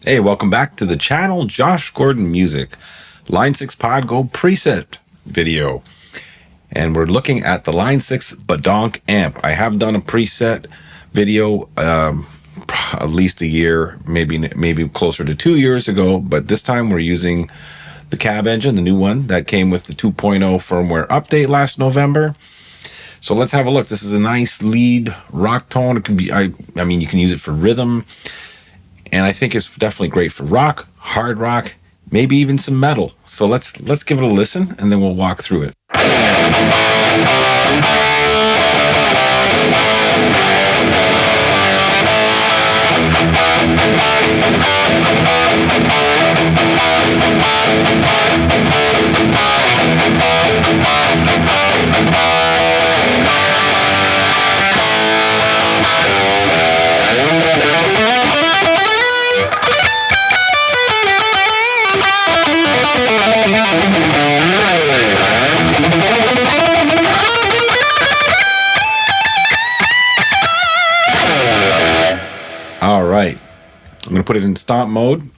Hey, welcome back to the channel, Josh Gordon Music, Line 6 Pod Go preset video. And we're looking at the Line 6 Badonk amp. I have done a preset video at least a year, maybe closer to 2 years ago, but this time we're using the cab engine, the new one that came with the 2.0 firmware update last November. So let's have a look. This is a nice lead rock tone. It can be, I mean, you can use it for rhythm. And I think it's definitely great for rock, hard rock, maybe even some metal. So let's give it a listen, and then we'll walk through it. All right, I'm going to put it in stomp mode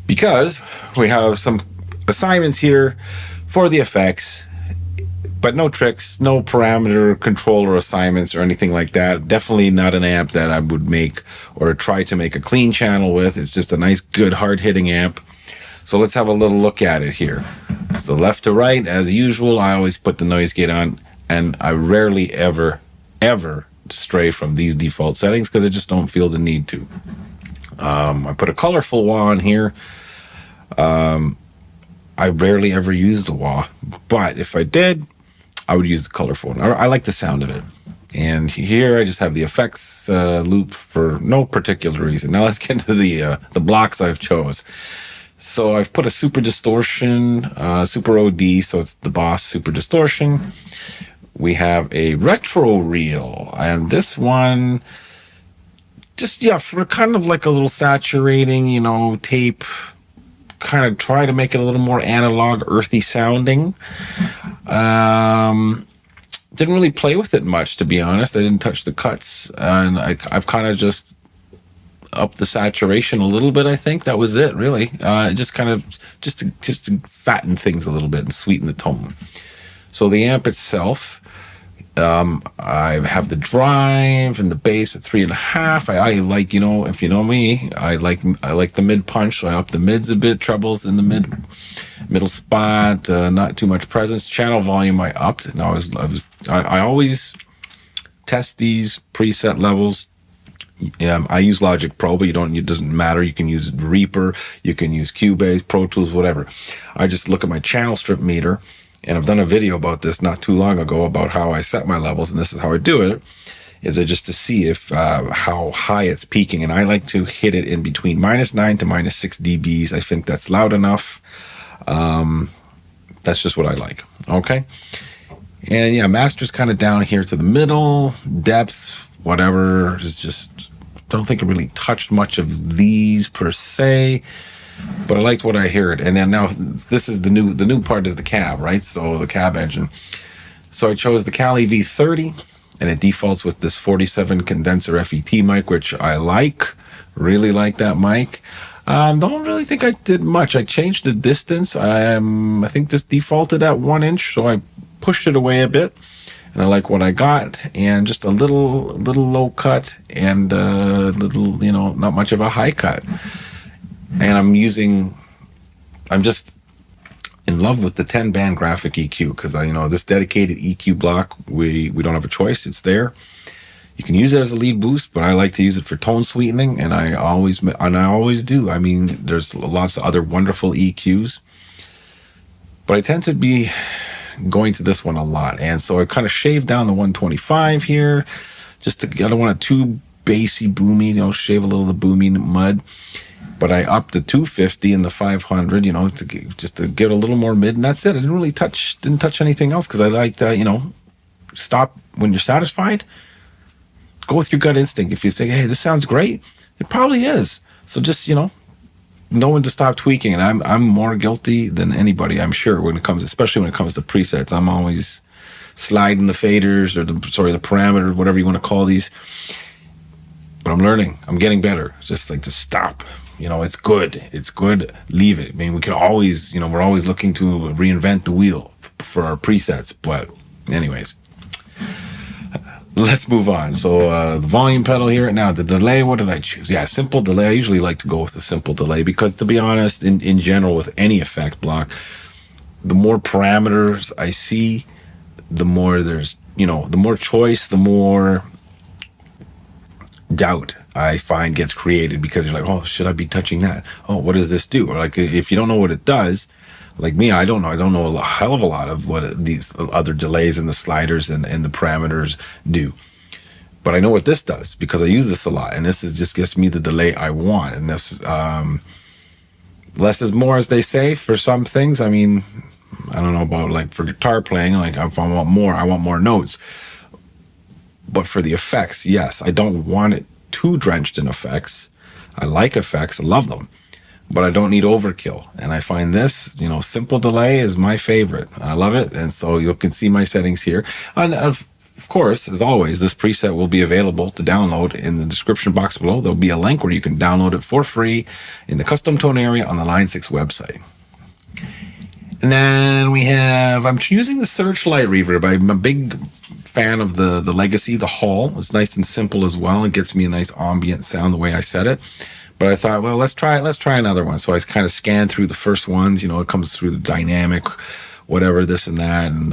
because we have some assignments here for the effects, but no tricks, no parameter controller assignments or anything like that. Definitely not an amp that I would make or try to make a clean channel with. It's just a nice, good, hard-hitting amp. So let's have a little look at it here. So left to right, as usual, I always put the noise gate on, and I rarely ever stray from these default settings because I just don't feel the need to. I put a colorful wah on here. I rarely ever use the wah, but if I did, I would use the colorful one. I like the sound of it. And here I just have the effects loop for no particular reason. Now let's get into the blocks I've chose. So I've put a super distortion, super OD, so it's the Boss super distortion. We have a retro reel, and this one just, yeah, for kind of like a little saturating, tape, kind of try to make it a little more analog, earthy sounding. Didn't really play with it much, to be honest. I didn't touch the cuts, and I've kind of just upped the saturation a little bit. I think that was it, really. Just to fatten things a little bit and sweeten the tone. So the amp itself, I have the drive and the bass at 3.5. I like, if you know me, I like the mid punch. So I up the mids a bit, trebles in the middle spot, not too much presence. Channel volume I upped. And I always test these preset levels. I use Logic Pro, but it doesn't matter. You can use Reaper, you can use Cubase, Pro Tools, whatever. I just look at my channel strip meter. And I've done a video about this not too long ago about how I set my levels, and this is how I do it, is just to see if how high it's peaking. And I like to hit it in between -9 to -6 dBs. I think that's loud enough. That's just what I like. Okay. And yeah, master's kind of down here to the middle. Depth, whatever, is just, don't think I really touched much of these per se. But I liked what I heard. And then now this is the new part is the cab, right? So the cab engine. So I chose the Cali V30, and it defaults with this 47 condenser FET mic, which I really like that mic. Don't really think I did much. I changed the distance. I think this defaulted at 1 inch, so I pushed it away a bit. And I like what I got, and just a little low cut and not much of a high cut. And I'm just in love with the 10-band graphic EQ, because this dedicated EQ block, we don't have a choice. It's there. You can use it as a lead boost, but I like to use it for tone sweetening, and I always do. I mean, there's lots of other wonderful EQs, but I tend to be going to this one a lot. And so I kind of shaved down the 125 here, I don't want it too bassy, boomy, shave a little of the boomy mud. But I upped the 250 and the 500, to get a little more mid, and that's it. I didn't touch anything else, because I like to, stop when you're satisfied. Go with your gut instinct. If you say, hey, this sounds great, it probably is. So just, know when to stop tweaking. And I'm more guilty than anybody, I'm sure, especially when it comes to presets. I'm always sliding the faders or the parameters, whatever you want to call these. but I'm learning. I'm getting better. Just like to stop. It's good. It's good. Leave it. I mean, we can always, we're always looking to reinvent the wheel for our presets. But anyways, let's move on. So the volume pedal here. Now the delay, what did I choose? Yeah, simple delay. I usually like to go with the simple delay because, to be honest, in general with any effect block, the more parameters I see, the more there's, the more choice, the more doubt I find gets created, because you're like, oh, should I be touching that? Oh, what does this do? Or like, if you don't know what it does, like me, I don't know a hell of a lot of what these other delays and the sliders and the parameters do. But I know what this does because I use this a lot, and this just gets me the delay I want. And this less is more, as they say, for some things. I mean, I don't know about like for guitar playing, like if I want more notes. But for the effects, yes, I don't want it too drenched in effects. I like effects, I love them, but I don't need overkill. And I find this, simple delay is my favorite. I love it. And so you can see my settings here. And of course, as always, this preset will be available to download in the description box below. There'll be a link where you can download it for free in the custom tone area on the Line 6 website. And then we have, I'm using the Searchlight reverb. I'm a big fan of the Legacy, the Hall. It's nice and simple as well. It gets me a nice ambient sound the way I set it. But I thought, well, let's try another one. So I kind of scanned through the first ones. It comes through the dynamic, whatever, this and that, and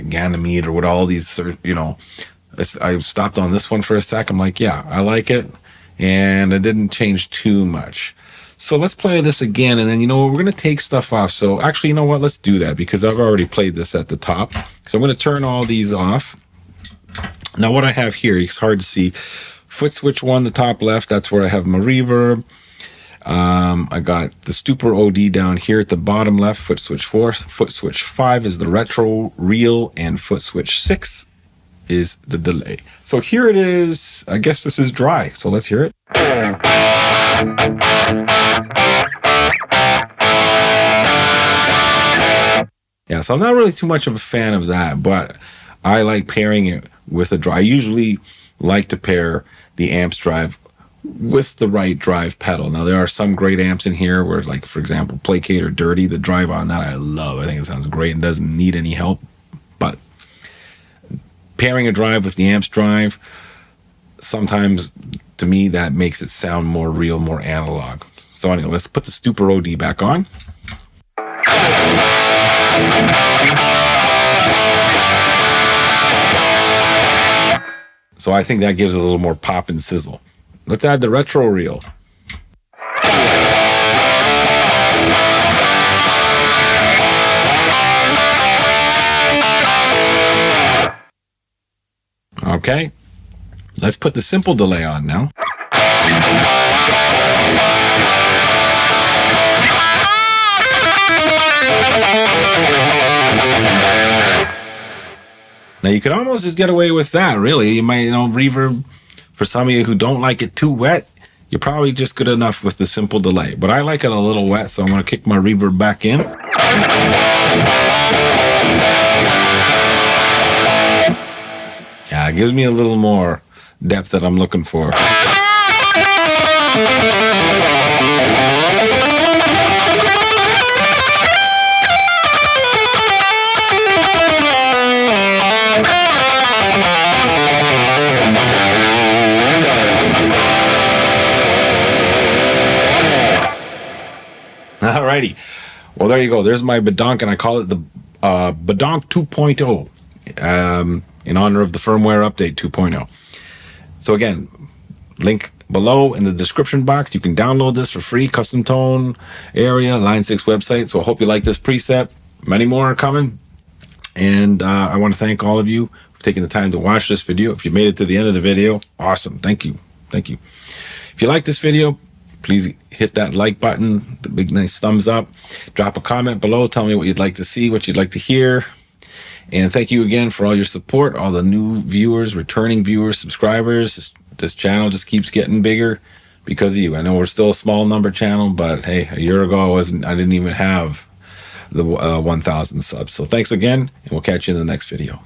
Ganymede or what, all these, I stopped on this one for a sec. I'm like, yeah, I like it. And it didn't change too much. So let's play this again, and then, we're going to take stuff off. So actually, let's do that, because I've already played this at the top. So I'm going to turn all these off. Now what I have here, it's hard to see. Foot switch 1, the top left, that's where I have my reverb. I got the Stupor OD down here at the bottom left, foot switch 4. Foot switch 5 is the retro reel, and foot switch 6 is the delay. So here it is. I guess this is dry, so let's hear it. Yeah, so I'm not really too much of a fan of that, but I like pairing it with a drive. I usually like to pair the amps drive with the right drive pedal. Now, there are some great amps in here where, like, for example, Placate or Dirty, the drive on that I love. I think it sounds great and doesn't need any help. But pairing a drive with the amps drive, sometimes, to me, that makes it sound more real, more analog. So anyway, let's put the Stupor OD back on. So I think that gives it a little more pop and sizzle. Let's add the retro reel. Okay, let's put the simple delay on now. Now you could almost just get away with that, really. You might, reverb, for some of you who don't like it too wet, you're probably just good enough with the simple delay. But I like it a little wet, so I'm going to kick my reverb back in. Yeah, it gives me a little more depth that I'm looking for. Alrighty. Well, there you go. There's my Badonk, and I call it the Badonk 2.0 in honor of the firmware update 2.0. So again, link below in the description box. You can download this for free, custom tone area, Line 6 website. So I hope you like this preset. Many more are coming. And I want to thank all of you for taking the time to watch this video. If you made it to the end of the video, awesome. Thank you. Thank you. If you like this video, please hit that like button, the big nice thumbs up. Drop a comment below. Tell me what you'd like to see, what you'd like to hear. And thank you again for all your support, all the new viewers, returning viewers, subscribers. This channel just keeps getting bigger because of you. I know we're still a small number channel, but hey, a year ago I didn't even have the 1,000 subs. So thanks again, and we'll catch you in the next video.